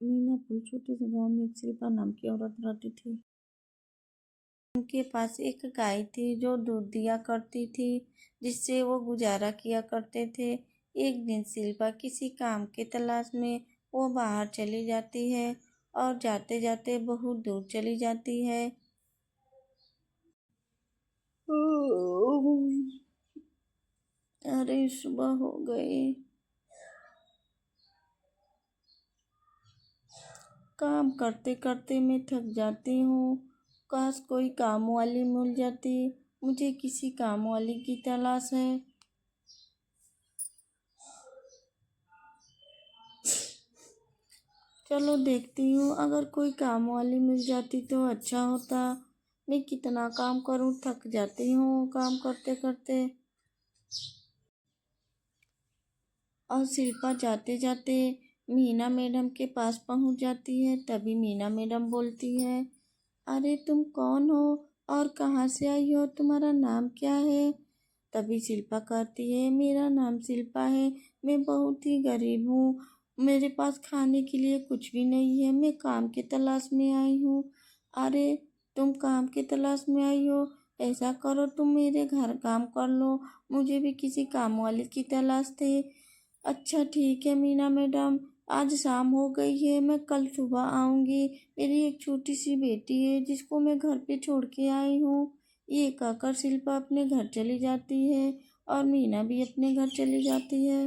मीनापुर छोटे से गांव में एक शिल्पा नाम की औरत रहती थी। उनके पास एक गाय थी जो दूध दिया करती थी, जिससे वो गुजारा किया करते थे। एक दिन शिल्पा किसी काम के तलाश में वो बाहर चली जाती है और जाते जाते बहुत दूर चली जाती है। अरे सुबह हो गई। काम करते करते मैं थक जाती हूँ। काश कोई काम वाली मिल जाती। मुझे किसी काम वाली की तलाश है। चलो देखती हूँ, अगर कोई काम वाली मिल जाती तो अच्छा होता। मैं कितना काम करूँ, थक जाती हूँ काम करते करते। और शिल्पा जाते जाते मीना मैडम के पास पहुँच जाती है। तभी मीना मैडम बोलती है, अरे तुम कौन हो और कहाँ से आई हो, तुम्हारा नाम क्या है? तभी शिल्पा कहती है, मेरा नाम शिल्पा है, मैं बहुत ही गरीब हूँ, मेरे पास खाने के लिए कुछ भी नहीं है, मैं काम की तलाश में आई हूँ। अरे तुम काम की तलाश में आई हो, ऐसा करो तुम मेरे घर काम कर लो, मुझे भी किसी काम वाले की तलाश थी। अच्छा ठीक है मीना मैडम, आज शाम हो गई है, मैं कल सुबह आऊँगी। मेरी एक छोटी सी बेटी है जिसको मैं घर पे छोड़ के आई हूँ। ये कहकर शिल्पा अपने घर चली जाती है और मीना भी अपने घर चली जाती है।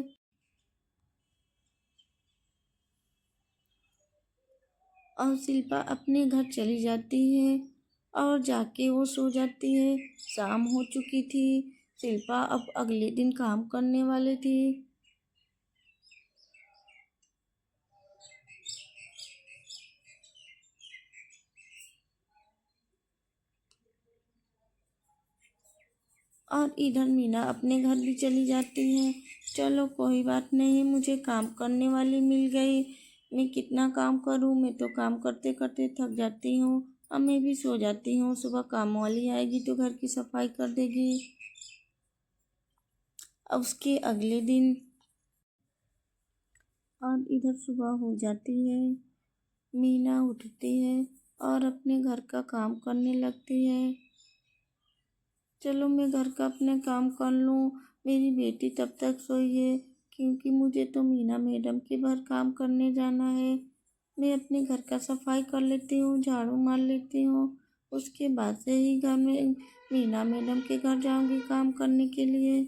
और शिल्पा अपने घर चली जाती है और जाके वो सो जाती है। शाम हो चुकी थी। शिल्पा अब अगले दिन काम करने वाली थी। और इधर मीना अपने घर भी चली जाती है। चलो कोई बात नहीं, मुझे काम करने वाली मिल गई। मैं कितना काम करूँ, मैं तो काम करते करते थक जाती हूँ। अब मैं भी सो जाती हूँ, सुबह काम वाली आएगी तो घर की सफाई कर देगी। अब उसके अगले दिन और इधर सुबह हो जाती है। मीना उठती है और अपने घर का काम करने लगती है। चलो मैं घर का अपने काम कर लूँ, मेरी बेटी तब तक सोई है, क्योंकि मुझे तो मीना मैडम के घर काम करने जाना है। मैं अपने घर का सफाई कर लेती हूँ, झाड़ू मार लेती हूँ। उसके बाद से ही घर में मीना मैडम के घर जाऊँगी काम करने के लिए।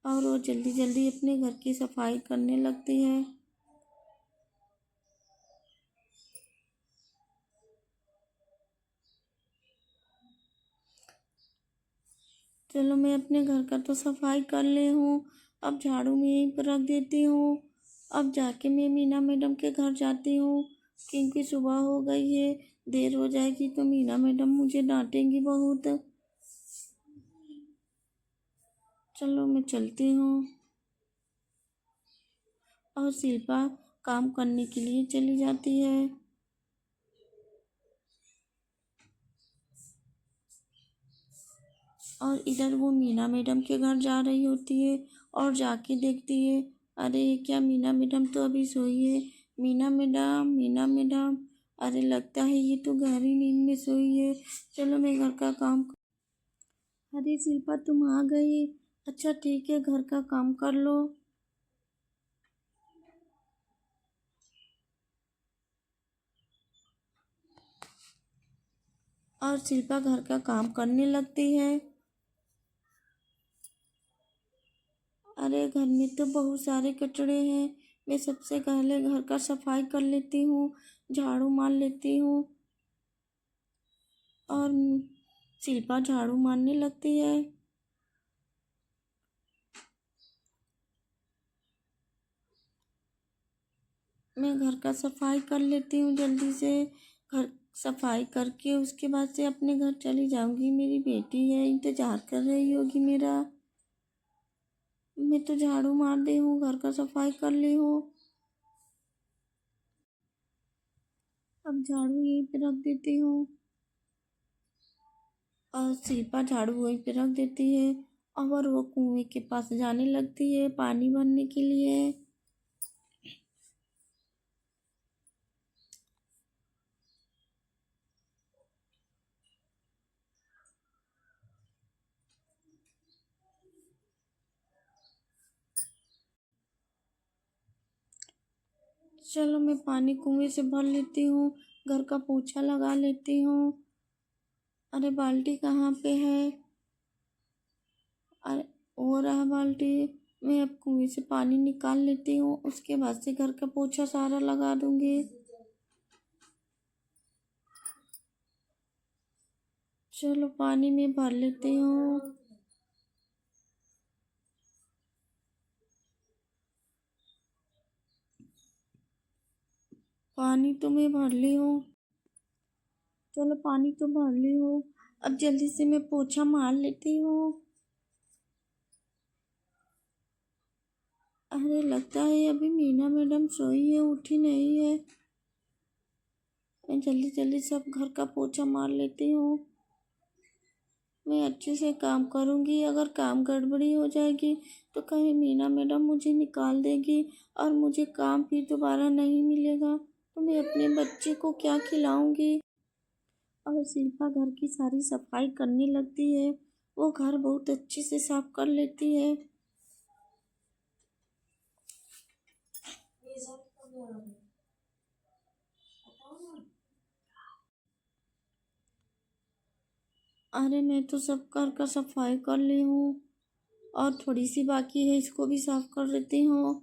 और वो जल्दी जल्दी अपने घर की सफाई करने लगती है। चलो मैं अपने घर का तो सफाई कर ली हूँ, अब झाड़ू में यहीं पर रख देती हूँ। अब जाके मैं मीना मैडम के घर जाती हूँ, क्योंकि सुबह हो गई है, देर हो जाएगी तो मीना मैडम मुझे डांटेंगी बहुत। चलो मैं चलती हूँ। और शिल्पा काम करने के लिए चली जाती है। और इधर वो मीना मैडम के घर जा रही होती है और जाके देखती है, अरे क्या मीना मैडम तो अभी सोई है। मीना मैडम, मीना मैडम, अरे लगता है ये तो गहरी नींद में सोई है। चलो मैं घर का काम। अरे शिल्पा तुम आ गई, अच्छा ठीक है घर का काम कर लो। और शिल्पा घर का काम करने लगती है। अरे घर में तो बहुत सारे कचड़े हैं, मैं सबसे पहले घर का सफाई कर लेती हूँ, झाड़ू मार लेती हूँ। और शिल्पा झाड़ू मारने लगती है। मैं घर का सफाई कर लेती हूँ जल्दी से। घर सफाई करके उसके बाद से अपने घर चली जाऊंगी। मेरी बेटी है, इंतजार कर रही होगी मेरा। मैं तो झाड़ू मार दी हूँ, घर का सफाई कर ली हूँ। अब झाड़ू यहीं पे रख देती हूँ। और शिल्पा झाड़ू वहीं पे रख देती है और वो कुएं के पास जाने लगती है पानी भरने के लिए। चलो मैं पानी कुएं से भर लेती हूँ, घर का पोछा लगा लेती हूँ। अरे बाल्टी कहाँ पे है? अरे वो रहा बाल्टी। मैं अब कुएं से पानी निकाल लेती हूँ, उसके बाद से घर का पोछा सारा लगा दूँगी। चलो पानी में भर लेती हूँ। पानी तो मैं भर ली हूँ। चलो पानी तो भर ली हूँ, अब जल्दी से मैं पोछा मार लेती हूँ। अरे लगता है अभी मीना मैडम सोई है, उठी नहीं है। मैं जल्दी जल्दी सब घर का पोछा मार लेती हूँ। मैं अच्छे से काम करूँगी, अगर काम गड़बड़ी हो जाएगी तो कहीं मीना मैडम मुझे निकाल देगी और मुझे काम फिर दोबारा नहीं मिलेगा, तो मैं अपने बच्चे को क्या खिलाऊँगी। और शिल्पा घर की सारी सफाई करने लगती है, वो घर बहुत अच्छे से साफ कर लेती है। अरे मैं तो सब घर का सफाई कर ली हूँ और थोड़ी सी बाकी है, इसको भी साफ कर लेती हूँ।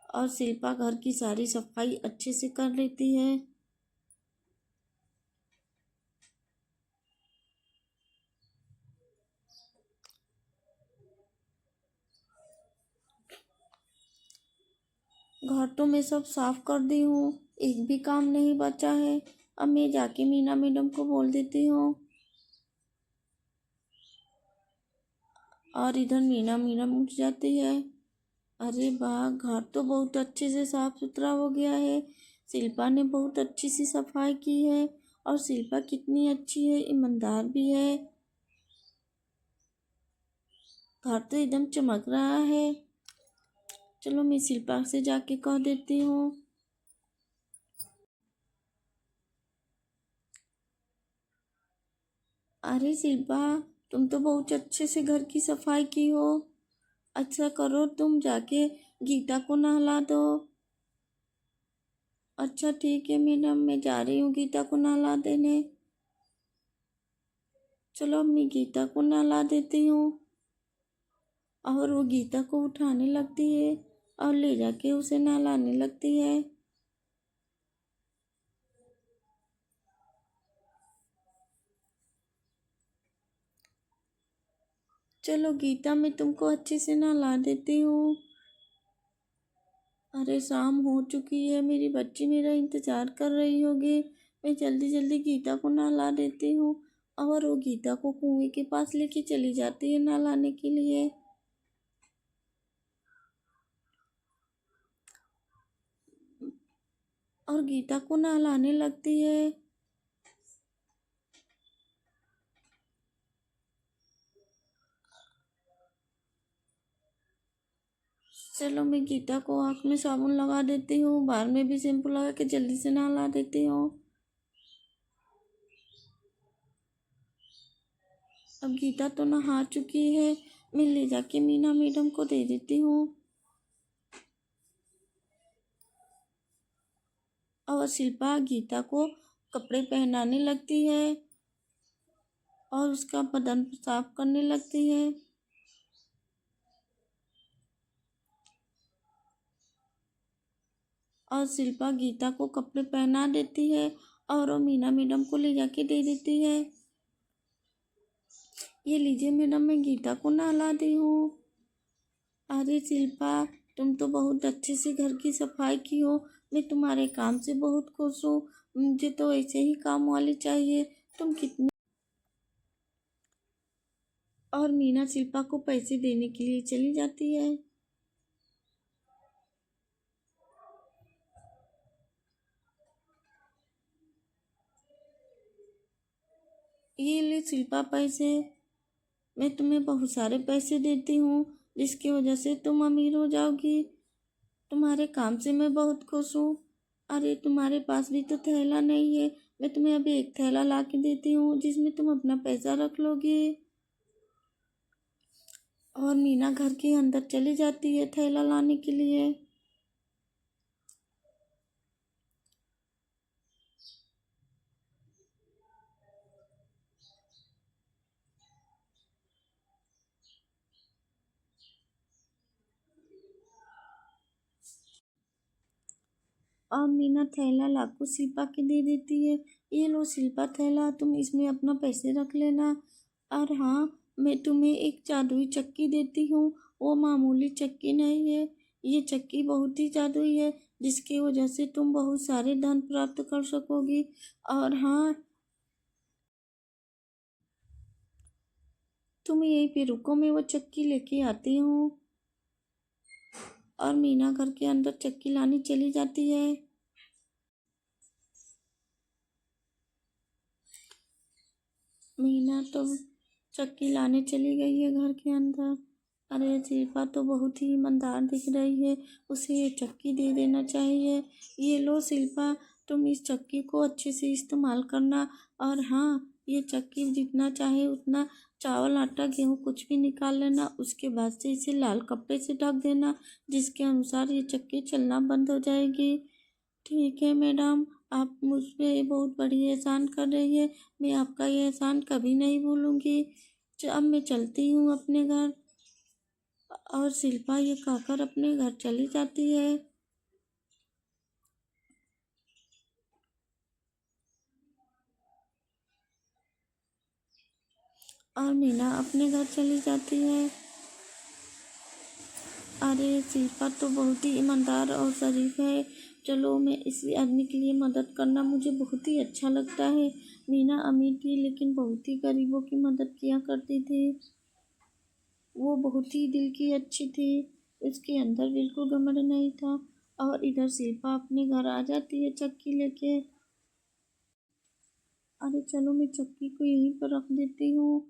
और शिल्पा घर की सारी सफाई अच्छे से कर लेती है। घर तो मैं सब साफ कर दी हूँ, एक भी काम नहीं बचा है। अब मैं जाके मीना मैडम को बोल देती हूँ। और इधर मीना मैडम उठ जाती है। अरे वाह, घर तो बहुत अच्छे से साफ सुथरा हो गया है। शिल्पा ने बहुत अच्छी सी सफाई की है। और शिल्पा कितनी अच्छी है, ईमानदार भी है। घर तो एकदम चमक रहा है। चलो मैं शिल्पा से जाके कह देती हूँ। अरे शिल्पा, तुम तो बहुत अच्छे से घर की सफाई की हो। अच्छा करो, तुम जाके गीता को नहला दो। अच्छा ठीक है मैडम, मैं जा रही हूँ गीता को नहला देने। चलो अब मैं गीता को नहला देती हूँ। और वो गीता को उठाने लगती है और ले जाके उसे नहलाने लगती है। चलो गीता, मैं तुमको अच्छे से नहला देती हूँ। अरे शाम हो चुकी है, मेरी बच्ची मेरा इंतज़ार कर रही होगी। मैं जल्दी जल्दी गीता को नहला देती हूँ। और वो गीता को कुएं के पास लेके चली जाती है नहलाने के लिए। और गीता को नहलाने लगती है। चलो मैं गीता को आँख में साबुन लगा देती हूँ, बाल में भी शैम्पू लगा के जल्दी से नहला देती हूँ। अब गीता तो नहा चुकी है, मैं ले जाके मीना मैडम को दे देती हूँ। और शिल्पा गीता को कपड़े पहनाने लगती है और उसका बदन साफ करने लगती है। और शिल्पा गीता को कपड़े पहना देती है और वो मीना मैडम को ले जाके दे देती है। ये लीजिए मैडम, मैं गीता को नहला दी हूँ। अरे शिल्पा, तुम तो बहुत अच्छे से घर की सफाई की हो। मैं तुम्हारे काम से बहुत खुश हूँ। मुझे तो ऐसे ही काम वाले चाहिए। तुम कितनी। और मीना शिल्पा को पैसे देने के लिए चली जाती है। ये ले शिल्पा पैसे, मैं तुम्हें बहुत सारे पैसे देती हूँ जिसकी वजह से तुम अमीर हो जाओगी। तुम्हारे काम से मैं बहुत खुश हूँ। अरे तुम्हारे पास भी तो थैला नहीं है, मैं तुम्हें अभी एक थैला ला के देती हूँ जिसमें तुम अपना पैसा रख लोगे। और मीना घर के अंदर चली जाती है थैला लाने के लिए। और मीना थैला लाखों शिल्पा के दे देती है। ये लो शिल्पा थैला, तुम इसमें अपना पैसे रख लेना। और हाँ, मैं तुम्हें एक जादुई चक्की देती हूँ। वो मामूली चक्की नहीं है, ये चक्की बहुत ही जादुई है, जिसकी वजह से तुम बहुत सारे धन प्राप्त कर सकोगी। और हाँ, तुम यहीं पे रुको, मैं वो चक्की लेके आती हूँ। और मीना घर के अंदर चक्की लाने चली जाती है। मीना तो चक्की लाने चली गई है घर के अंदर। अरे शिल्पा तो बहुत ही ईमानदार दिख रही है, उसे ये चक्की दे देना चाहिए। ये लो शिल्पा, तुम इस चक्की को अच्छे से इस्तेमाल करना। और हाँ, ये चक्की जितना चाहे उतना चावल आटा गेहूँ कुछ भी निकाल लेना, उसके बाद से इसे लाल कपड़े से ढक देना, जिसके अनुसार ये चक्की चलना बंद हो जाएगी। ठीक है मैडम, आप मुझ पे बहुत बड़ी एहसान कर रही है, मैं आपका ये एहसान कभी नहीं भूलूंगी। अब मैं चलती हूँ अपने घर। और शिल्पा ये कहकर अपने घर चली जाती है। और मीना अपने घर चली जाती है। अरे शिल्पा तो बहुत ही ईमानदार और शरीफ है। चलो, मैं इसी आदमी के लिए मदद करना मुझे बहुत ही अच्छा लगता है। मीना अमीर थी लेकिन बहुत ही गरीबों की मदद किया करती थी। वो बहुत ही दिल की अच्छी थी, उसके अंदर बिल्कुल घमंड नहीं था। और इधर शिल्पा अपने घर आ जाती है चक्की लेके। अरे चलो, मैं चक्की को यहीं पर रख देती हूँ।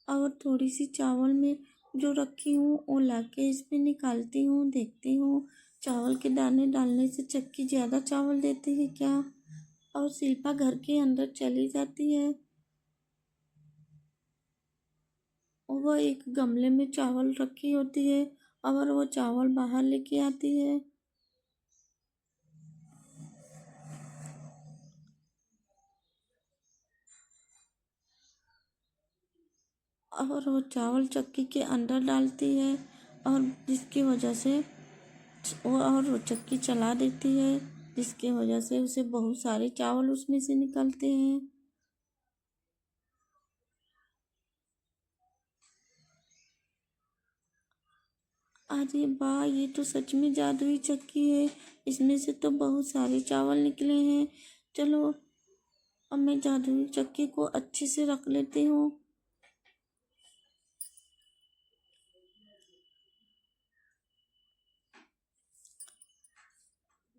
और थोड़ी सी चावल में जो रखी हूँ वो लाके इसमें निकालती हूँ, देखती हूँ चावल के दाने डालने से चक्की ज़्यादा चावल देती है क्या। और शिल्पा घर के अंदर चली जाती है। वह एक गमले में चावल रखी होती है और वो चावल बाहर लेके आती है। और वो चावल चक्की के अंदर डालती है, और जिसकी वजह से वो चक्की चला देती है, जिसकी वजह से उसे बहुत सारे चावल उसमें से निकलते हैं। अरे वाह, ये तो सच में जादुई चक्की है, इसमें से तो बहुत सारे चावल निकले हैं। चलो, अब मैं जादुई चक्की को अच्छे से रख लेती हूँ।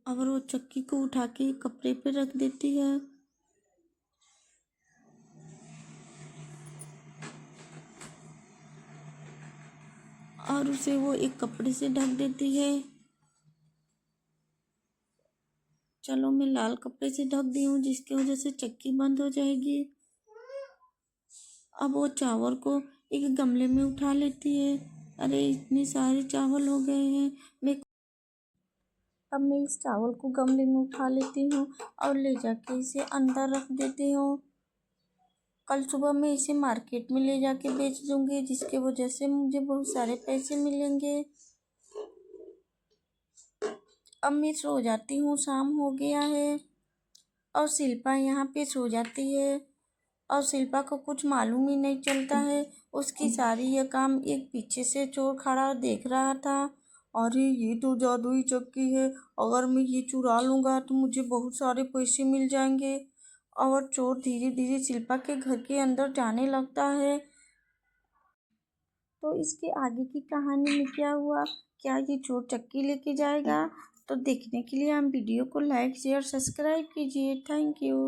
और वो चक्की को उठा के कपड़े पे रख देती है। और उसे वो एक कपड़े से ढक देती है। चलो, मैं लाल कपड़े से ढक दी हूँ, जिसकी वजह से चक्की बंद हो जाएगी। अब वो चावल को एक गमले में उठा लेती है। अरे इतने सारे चावल हो गए हैं। मैं अब मैं इस चावल को गमले में उठा लेती हूँ और ले जाके इसे अंदर रख देती हूँ। कल सुबह मैं इसे मार्केट में ले जाके बेच दूँगी, जिसके वजह से मुझे बहुत सारे पैसे मिलेंगे। अब मैं सो जाती हूँ, शाम हो गया है। और शिल्पा यहाँ पे सो जाती है। और शिल्पा को कुछ मालूम ही नहीं चलता है, उसकी सारी ये काम एक पीछे से चोर खड़ा देख रहा था। अरे ये तो जादुई चक्की है, अगर मैं ये चुरा लूँगा तो मुझे बहुत सारे पैसे मिल जाएंगे। और चोर धीरे धीरे शिल्पा के घर के अंदर जाने लगता है। तो इसके आगे की कहानी में क्या हुआ, क्या ये चोर चक्की लेके जाएगा? तो देखने के लिए हम वीडियो को लाइक शेयर सब्सक्राइब कीजिए। Thank you.